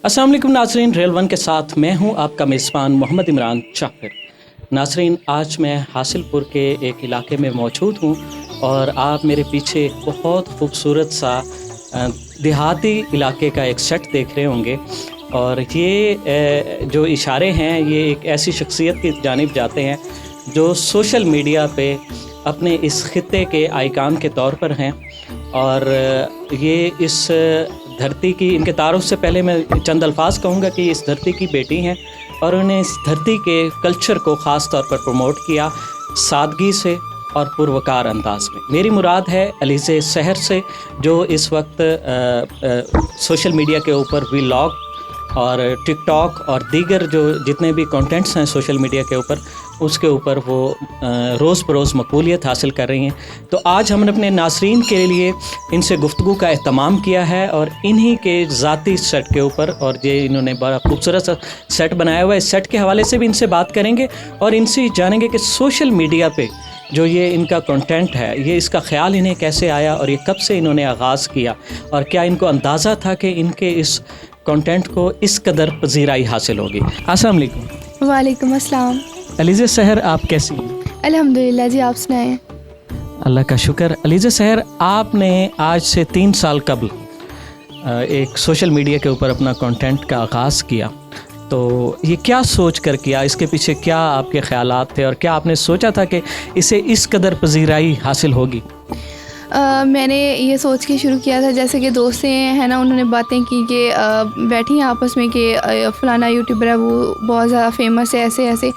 अस्सलाम वालेकुम नाज़रीन, रेल वन के साथ मैं हूं आपका मेज़बान मोहम्मद इमरान जाफ़िर। नाज़रीन, आज मैं हासिलपुर के एक इलाके में मौजूद हूं और आप मेरे पीछे एक बहुत खूबसूरत सा देहाती इलाके का एक सेट देख रहे होंगे। और ये जो इशारे हैं ये एक ऐसी शख्सियत की जानिब जाते हैं जो सोशल मीडिया पे अपने इस खित्ते के आइकान के तौर पर हैं। और ये इस धरती की, इनके तारुफ से पहले मैं चंद अल्फाज कहूँगा कि इस धरती की बेटी हैं और उन्हें इस धरती के कल्चर को ख़ास तौर पर प्रमोट किया सादगी से और पुरवकार अंदाज में। मेरी मुराद है अलीज़े सहर से, जो इस वक्त सोशल मीडिया के ऊपर व्लॉग और टिकटॉक और दीगर जो जितने भी कंटेंट्स हैं सोशल मीडिया के ऊपर, उसके ऊपर वो रोज़ बरोज़ मकबूलियत हासिल कर रही हैं। तो आज हमने अपने नाज़रीन के लिए इनसे गुफ्तगू का एहतमाम किया है और इन्हीं के ज़ाती सेट के ऊपर, और ये इन्होंने बड़ा खूबसूरत सा सेट बनाया हुआ है, इस सेट के हवाले से भी इनसे बात करेंगे और इनसे जानेंगे कि सोशल मीडिया पे जो ये इनका कंटेंट है, ये इसका ख़्याल इन्हें कैसे आया और ये कब से इन्होंने आगाज़ किया और क्या इनको अंदाज़ा था कि इनके इस कंटेंट को इस कदर पजीराई हासिल होगी। अस्सलाम वालेकुम। वालेकुम अस्सलाम। अलीज़े सहर, आप कैसी हैं? अल्हम्दुलिल्लाह जी, आप सुनाएं। अल्लाह का शुक्र। अलीज़े सहर, आपने आज से 3 साल कबल एक सोशल मीडिया के ऊपर अपना कंटेंट का आगाज़ किया, तो ये क्या सोच कर किया? इसके पीछे क्या आपके ख़यालात थे और क्या आपने सोचा था कि इसे इस कदर पजीराई हासिल होगी? मैंने ये सोच के शुरू किया था, जैसे कि दोस्तें हैं ना, उन्होंने बातें की कि बैठी हैं आपस में कि फ़लाना यूट्यूबर है, वो बहुत ज़्यादा फेमस है, ऐसे ऐसे।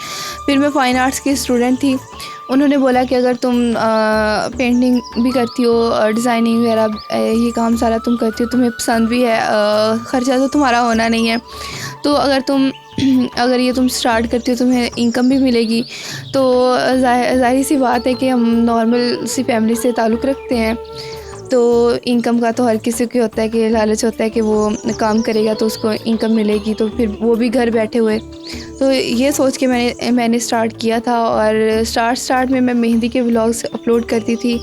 फिर मैं फ़ाइन आर्ट्स की स्टूडेंट थी, उन्होंने बोला कि अगर तुम पेंटिंग भी करती हो, डिज़ाइनिंग वगैरह, ये काम सारा तुम करती हो, तुम्हें पसंद भी है, ख़र्चा तो तुम्हारा होना नहीं है, तो अगर ये तुम स्टार्ट करती हो तुम्हें इनकम भी मिलेगी। तो ज़ाहिर सी बात है कि हम नॉर्मल सी फैमिली से ताल्लुक़ रखते हैं, तो इनकम का तो हर किसी को होता है कि लालच होता है कि वो काम करेगा तो उसको इनकम मिलेगी, तो फिर वो भी घर बैठे हुए। तो ये सोच के मैंने स्टार्ट किया था। और स्टार्ट में मैं मेहंदी के व्लॉग्स अपलोड करती थी,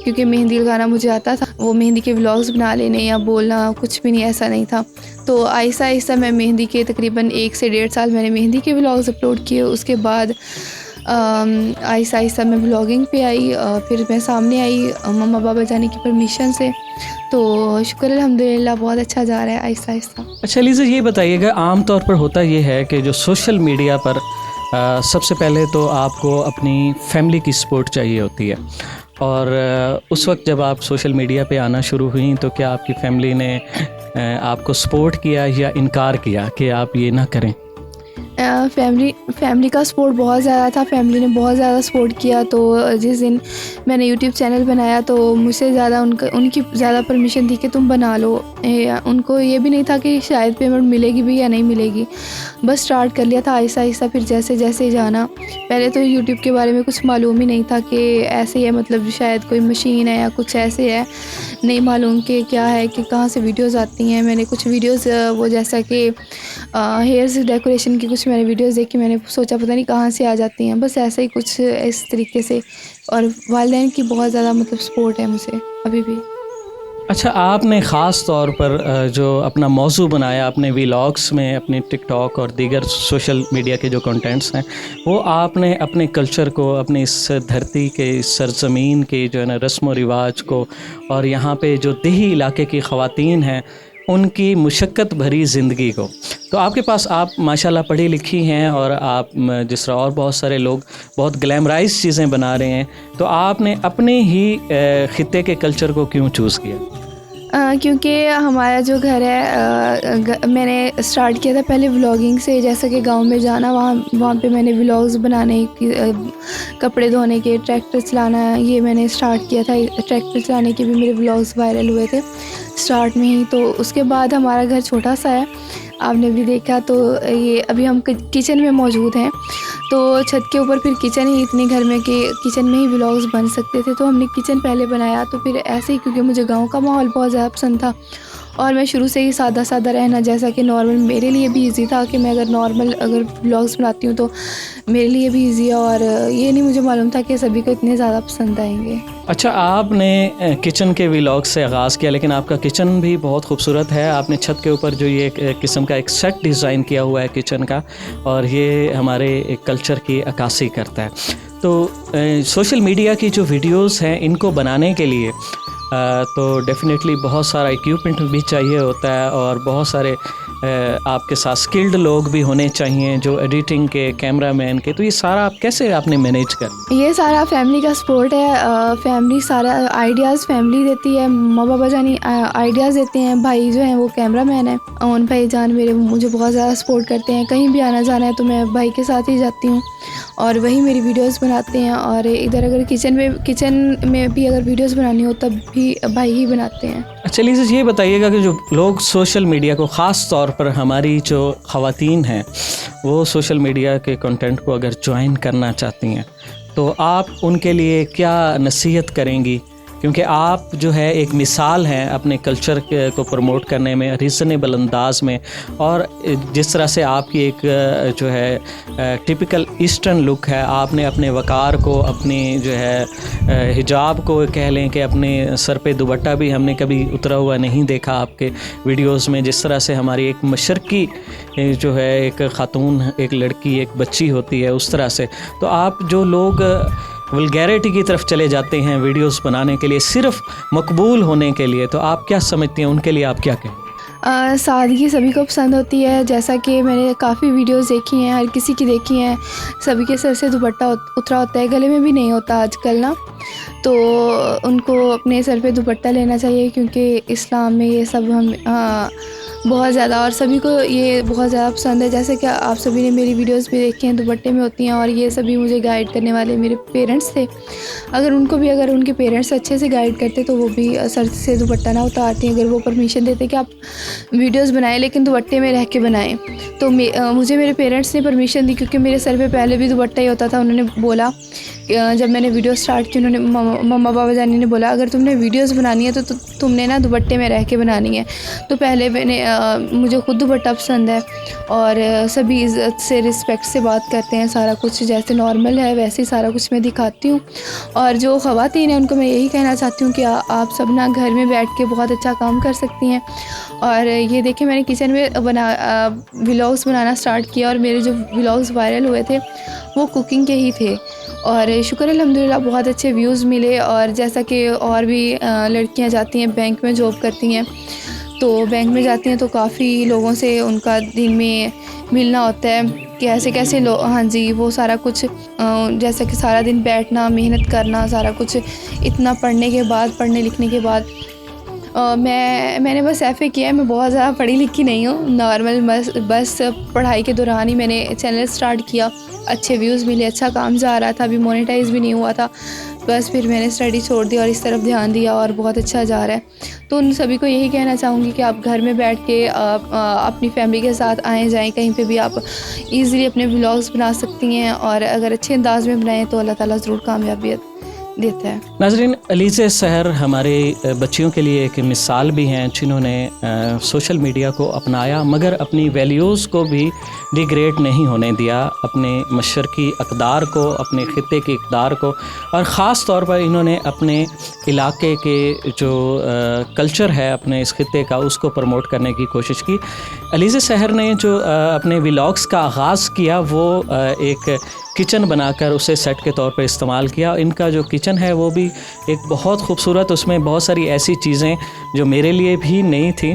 क्योंकि मेहंदी लगाना मुझे आता था। वो मेहंदी के व्लॉग्स बना लेने या बोलना कुछ भी नहीं, ऐसा नहीं था। तो आहिस्ता आहिस्ता मैं मेहंदी के तकरीबन 1 से 1.5 साल मैंने मेहंदी के व्लॉग्स अपलोड किए। उसके बाद आहिस्ता आहिस्ता मैं व्लॉगिंग पे आई, फिर मैं सामने आई मम्मा पापा जाने की परमिशन से। तो शुक्र अल्हम्दुलिल्लाह, बहुत अच्छा जा रहा है आहिस्ता आहिस्ता। अच्छा अलीज़े, ये बताइएगा, आम तौर पर होता ये है कि जो सोशल मीडिया पर सबसे पहले तो आपको अपनी फैमिली की सपोर्ट चाहिए होती है, और उस वक्त जब आप सोशल मीडिया पे आना शुरू हुई तो क्या आपकी फैमिली ने आपको सपोर्ट किया या इनकार किया कि आप ये ना करें? फैमिली का सपोर्ट बहुत ज़्यादा था, फैमिली ने बहुत ज़्यादा सपोर्ट किया। तो जिस दिन मैंने यूट्यूब चैनल बनाया तो मुझसे ज़्यादा उनकी ज़्यादा परमिशन थी कि तुम बना लो। उनको ये भी नहीं था कि शायद पेमेंट मिलेगी भी या नहीं मिलेगी, बस स्टार्ट कर लिया था आहिस्ता आहिस्ता। फिर जैसे जैसे जाना, पहले तो यूट्यूब के बारे में कुछ मालूम ही नहीं था कि ऐसे है, मतलब शायद कोई मशीन है या कुछ ऐसे है, नहीं मालूम कि क्या है, कि कहाँ से वीडियोज़ आती हैं। मैंने कुछ वीडियोज़ वो जैसा कि हेयर्स डेकोरेशन की कुछ मैंने वीडियोज़ देखी, मैंने सोचा पता नहीं कहाँ से आ जाती हैं, बस ऐसे ही कुछ इस तरीके से। और वालिदैन की बहुत ज़्यादा मतलब सपोर्ट है मुझे अभी भी। अच्छा, आपने ख़ास तौर पर जो अपना मौजू बनाया अपने व्लॉग्स में, अपने टिकटॉक और दीगर सोशल मीडिया के जो कंटेंट्स हैं, वो आपने अपने कल्चर को, अपने इस धरती के, इस सरज़मीन के जो है ना रस्म व रिवाज को, और यहाँ पे जो देही इलाके की ख़वातीन हैं उनकी मुशक्क़त भरी ज़िंदगी को, तो आपके पास, आप माशाल्लाह पढ़ी लिखी हैं और आप जिस तरह और बहुत सारे लोग बहुत ग्लैमराइज चीज़ें बना रहे हैं, तो आपने अपने ही ख़ित्ते के कल्चर को क्यों चूज़ किया? क्योंकि हमारा जो घर है, मैंने स्टार्ट किया था पहले व्लॉगिंग से, जैसे कि गांव में जाना, वहाँ पे मैंने व्लॉग्स बनाने की, कपड़े धोने के, ट्रैक्टर चलाना, ये मैंने स्टार्ट किया था। ट्रैक्टर चलाने के भी मेरे व्लॉग्स वायरल हुए थे स्टार्ट में ही। तो उसके बाद हमारा घर छोटा सा है, आपने भी देखा। तो ये अभी हम किचन में मौजूद हैं, तो छत के ऊपर फिर किचन ही इतने घर में कि किचन में ही व्लॉग्स बन सकते थे, तो हमने किचन पहले बनाया। तो फिर ऐसे ही, क्योंकि मुझे गांव का माहौल बहुत ज़्यादा पसंद था और मैं शुरू से ही सादा सादा रहना, जैसा कि नॉर्मल मेरे लिए भी इजी था कि मैं अगर व्लॉग्स बनाती हूँ तो मेरे लिए भी इजी है, और ये नहीं मुझे मालूम था कि सभी को इतने ज़्यादा पसंद आएंगे। अच्छा, आपने किचन के व्लॉग से आगाज़ किया, लेकिन आपका किचन भी बहुत खूबसूरत है। आपने छत के ऊपर जो ये एक किस्म का एक सेट डिज़ाइन किया हुआ है किचन का, और ये हमारे एक कल्चर की अक्कासी करता है। तो सोशल मीडिया की जो वीडियोस हैं इनको बनाने के लिए तो डेफ़िनेटली बहुत सारा इक्विपमेंट भी चाहिए होता है, और बहुत सारे आपके साथ स्किल्ड लोग भी होने चाहिए, जो एडिटिंग के, कैमरामैन के। तो ये सारा आप कैसे आपने मैनेज कर? ये सारा फैमिली का सपोर्ट है। फैमिली सारा आइडियाज़ फैमिली देती है, माँ बाबा जानी आइडियाज़ देते हैं, भाई जो हैं वो कैमरामैन है, और भाई जान मेरे मुझे बहुत ज़्यादा सपोर्ट करते हैं। कहीं भी आना जाना है तो मैं भाई के साथ ही जाती हूँ और वही मेरी वीडियोस बनाते हैं। और इधर अगर किचन में भी अगर वीडियोस बनानी हो तब भी भाई ही बनाते हैं। चलिए ये बताइएगा कि जो लोग सोशल मीडिया को, ख़ास तौर पर हमारी जो ख़वातीन हैं, वो सोशल मीडिया के कंटेंट को अगर ज्वाइन करना चाहती हैं तो आप उनके लिए क्या नसीहत करेंगी? क्योंकि आप जो है एक मिसाल हैं अपने कल्चर को प्रमोट करने में रीज़नेबल अंदाज में, और जिस तरह से आपकी एक जो है टिपिकल ईस्टर्न लुक है, आपने अपने वक़ार को, अपनी जो है हिजाब को कह लें कि अपने सर पे दुपट्टा भी हमने कभी उतरा हुआ नहीं देखा आपके वीडियोस में। जिस तरह से हमारी एक मशरकी जो है एक ख़ातून, एक लड़की, एक बच्ची होती है, उस तरह से। तो आप जो लोग वल्गैरिटी की तरफ चले जाते हैं वीडियोस बनाने के लिए, सिर्फ मकबूल होने के लिए, तो आप क्या समझती हैं, उनके लिए आप क्या कहें? सादगी सभी को पसंद होती है। जैसा कि मैंने काफ़ी वीडियोस देखी हैं, हर किसी की देखी हैं, सभी के सर से दुपट्टा उतरा होता है, गले में भी नहीं होता आजकल ना। तो उनको अपने सर पे दुपट्टा लेना चाहिए, क्योंकि इस्लाम में ये सब हम बहुत ज़्यादा, और सभी को ये बहुत ज़्यादा पसंद है। जैसे कि आप सभी ने मेरी वीडियोस भी देखी हैं, दुपट्टे में होती हैं, और ये सभी मुझे गाइड करने वाले मेरे पेरेंट्स थे। अगर उनके पेरेंट्स अच्छे से गाइड करते तो वो भी सर से दुपट्टा ना उतारती, अगर वो परमिशन देते कि आप वीडियोस बनाएं लेकिन दुपट्टे में रह के बनाएं। तो मुझे मेरे पेरेंट्स ने परमिशन दी, क्योंकि मेरे सर पे पहले भी दुपट्टा ही होता था। उन्होंने बोला, जब मैंने वीडियो स्टार्ट की, उन्होंने मम्मा बाबा जानी ने बोला, अगर तुमने वीडियोस बनानी है तो तुमने ना दुपट्टे में रह के बनानी है। तो पहले मुझे खुद दुपट्टा पसंद है, और सभी इज़्ज़त से, रिस्पेक्ट से बात करते हैं। सारा कुछ जैसे नॉर्मल है वैसे ही सारा कुछ मैं दिखाती हूँ। और जो ख़वातीन हैं उनको मैं यही कहना चाहती हूँ कि आप सब ना घर में बैठ के बहुत अच्छा काम कर सकती हैं। और ये देखिए, मैंने किचन में व्लॉग्स बनाना स्टार्ट किया, और मेरे जो व्लॉग्स वायरल हुए थे वो कुकिंग के ही थे, और शुक्र अल्हम्दुलिल्लाह बहुत अच्छे व्यूज़ मिले। और जैसा कि और भी लड़कियां जाती हैं, बैंक में जॉब करती हैं, तो बैंक में जाती हैं तो काफ़ी लोगों से उनका दिन में मिलना होता है, कैसे कैसे लोग, हाँ जी, वो सारा कुछ जैसा कि सारा दिन बैठना, मेहनत करना, सारा कुछ इतना पढ़ने लिखने के बाद मैंने बस FA किया है। मैं बहुत ज़्यादा पढ़ी लिखी नहीं हूँ, नॉर्मल बस पढ़ाई के दौरान ही मैंने चैनल स्टार्ट किया, अच्छे व्यूज़ मिले, अच्छा काम जा रहा था, अभी मोनेटाइज़ भी नहीं हुआ था। बस फिर मैंने स्टडी छोड़ दी और इस तरफ ध्यान दिया, और बहुत अच्छा जा रहा है। तो उन सभी को यही कहना चाहूँगी कि आप घर में बैठ के अपनी फैमिली के साथ आएँ जाएँ, कहीं पे भी आप ईज़िली अपने व्लॉग्स बना सकती हैं, और अगर अच्छे अंदाज में बनाएँ तो अल्लाह ताला ज़रूर कामयाबी देता है। नाज़रीन, अलीज़े सहर हमारे बच्चियों के लिए एक मिसाल भी हैं, जिन्होंने सोशल मीडिया को अपनाया मगर अपनी वैल्यूज़ को भी डिग्रेड नहीं होने दिया, अपने मशरकी अक़दार को, अपने ख़ित्ते की इक़दार को, और ख़ास तौर पर इन्होंने अपने इलाके के जो कल्चर है अपने इस ख़ित्ते का, उसको प्रमोट करने की कोशिश की। अलीज़े सहर ने जो अपने व्लॉग्स का आगाज़ किया वो एक किचन बनाकर उसे सेट के तौर पर इस्तेमाल किया। इनका जो किचन है वो भी एक बहुत खूबसूरत, उसमें बहुत सारी ऐसी चीज़ें जो मेरे लिए भी नहीं थी।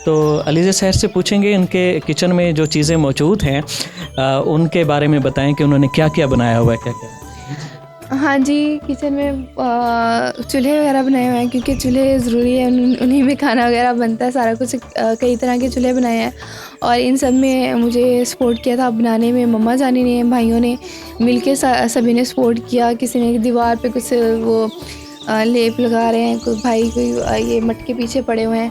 तो अलीज़े सहर से पूछेंगे इनके किचन में जो चीज़ें मौजूद हैं उनके बारे में बताएं कि उन्होंने क्या क्या बनाया हुआ है, क्या क्या। हाँ जी, किचन में चूल्हे वगैरह बनाए हुए हैं, क्योंकि चूल्हे ज़रूरी है, उन्हीं में खाना वगैरह बनता है, सारा कुछ। कई तरह के चूल्हे बनाए हैं, और इन सब में मुझे सपोर्ट किया था बनाने में मम्मा जानी ने, भाइयों ने मिलके सभी ने सपोर्ट किया। किसी ने दीवार पे कुछ वो लेप लगा रहे हैं, कोई भाई कोई ये मटके पीछे पड़े हुए हैं,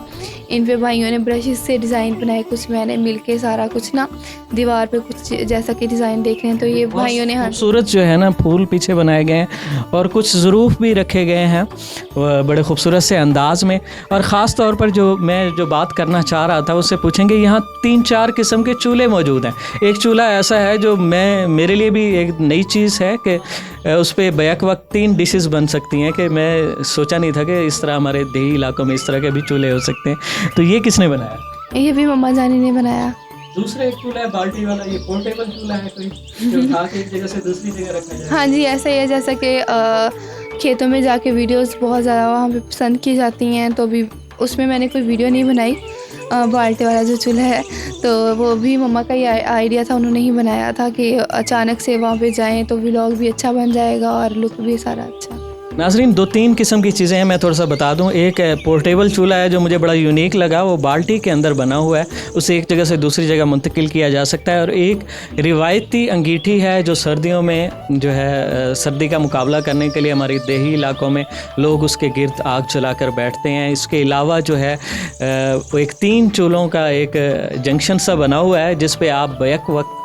इन पे भाइयों ने ब्रश से डिज़ाइन बनाए, कुछ मैंने मिलके सारा कुछ ना दीवार पे कुछ जैसा कि डिज़ाइन देख रहे हैं, तो ये भाइयों ने, हाँ, खूबसूरत जो है ना फूल पीछे बनाए गए हैं और कुछ ज़रूफ भी रखे गए हैं। बड़े खूबसूरत से अंदाज में। और ख़ास तौर पर जो बात करना चाह रहा था उससे पूछेंगे, यहाँ 3-4 किस्म के चूल्हे मौजूद हैं। एक चूल्हा ऐसा है जो मेरे लिए भी एक नई चीज़ है कि उस पर बैक वक्त 3 डिशेस बन सकती हैं, कि मैं सोचा नहीं था कि इस तरह हमारे देही इलाकों में इस तरह के भी चूल्हे हो सकते हैं। तो ये किसने बनाया? ये भी मम्मा जानी ने बनाया। दूसरा एक चूल्हा है बाल्टी वाला, ये पोर्टेबल चूल्हा है कोई, जो उठा के एक जगह से दूसरी जगह रखा जाए? हाँ जी, ऐसा ही है। जैसा कि खेतों में जाके वीडियोस बहुत ज़्यादा वहाँ पे पसंद की जाती हैं, तो भी उसमें मैंने कोई वीडियो नहीं बनाई। बाल्टी वाला जो चूल्हा है तो वो भी मम्मा का ही आइडिया था, उन्होंने ही बनाया था कि अचानक से वहाँ पे जाएं तो व्लॉग भी अच्छा बन जाएगा और लुक भी सारा अच्छा। नाज़रीन, 2-3 किस्म की चीज़ें हैं, मैं थोड़ा सा बता दूं। एक पोर्टेबल चूल्हा है जो मुझे बड़ा यूनिक लगा, वो बाल्टी के अंदर बना हुआ है, उसे एक जगह से दूसरी जगह मुंतकिल किया जा सकता है। और एक रिवायती अंगीठी है जो सर्दियों में जो है सर्दी का मुकाबला करने के लिए हमारे देही इलाकों में लोग उसके गिर्द आग जलाकर बैठते हैं। इसके अलावा जो है वो एक 3 चूल्हों का एक जंक्शन सा बना हुआ है जिस पे आप बैक वक्त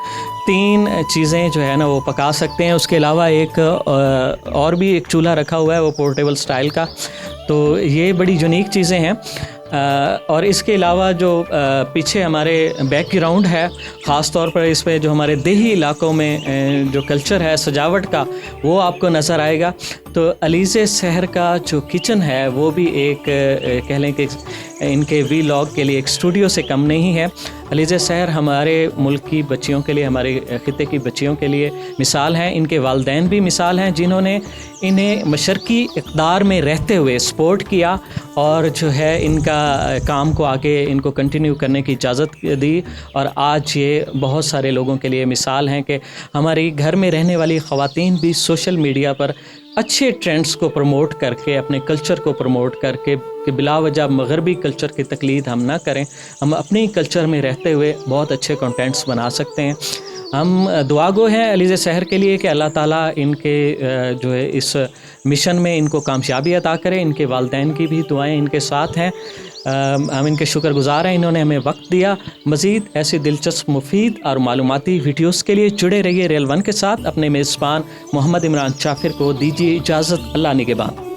3 चीज़ें जो है ना वो पका सकते हैं। उसके अलावा एक और भी एक चूल्हा रखा हुआ है वो पोर्टेबल स्टाइल का। तो ये बड़ी यूनिक चीज़ें हैं। और इसके अलावा जो पीछे हमारे बैकग्राउंड है, ख़ास तौर पर इस पे जो हमारे देही इलाकों में जो कल्चर है सजावट का, वो आपको नज़र आएगा। तो अलीज़े सहर का जो किचन है वो भी एक कह लें कि इनके वीलॉग के लिए एक स्टूडियो से कम नहीं है। अलीज़े सहर हमारे मुल्क की बच्चियों के लिए, हमारे ख़ित्ते की बच्चियों के लिए मिसाल हैं। इनके वालिदैन भी मिसाल हैं जिन्होंने इन्हें मशरक़ी इक़्तिदार में रहते हुए सपोर्ट किया और जो है इनका काम को आगे इनको कंटिन्यू करने की इजाज़त दी। और आज ये बहुत सारे लोगों के लिए मिसाल हैं कि हमारी घर में रहने वाली ख़वातीन भी सोशल मीडिया पर अच्छे ट्रेंड्स को प्रमोट करके, अपने कल्चर को प्रमोट करके, कि बिला वजह मगरबी कल्चर की तकलीद हम ना करें, हम अपने कल्चर में रहते हुए बहुत अच्छे कंटेंट्स बना सकते हैं। हम दुआ गो हैं अलीज़े सहर के लिए कि अल्लाह ताला इनके जो है इस मिशन में इनको कामयाबी अता करें। इनके वालिदैन की भी दुआएं इनके साथ हैं। हम इनके शुक्रगुज़ार हैं, इन्होंने हमें वक्त दिया। मज़ीद ऐसी दिलचस्प, मुफीद और मालूमाती वीडियोस के लिए जुड़े रहिए रेल 1 के साथ। अपने मेज़बान मोहम्मद इमरान चाफिर को दीजिए इजाज़त। अल्लाह निगहबान।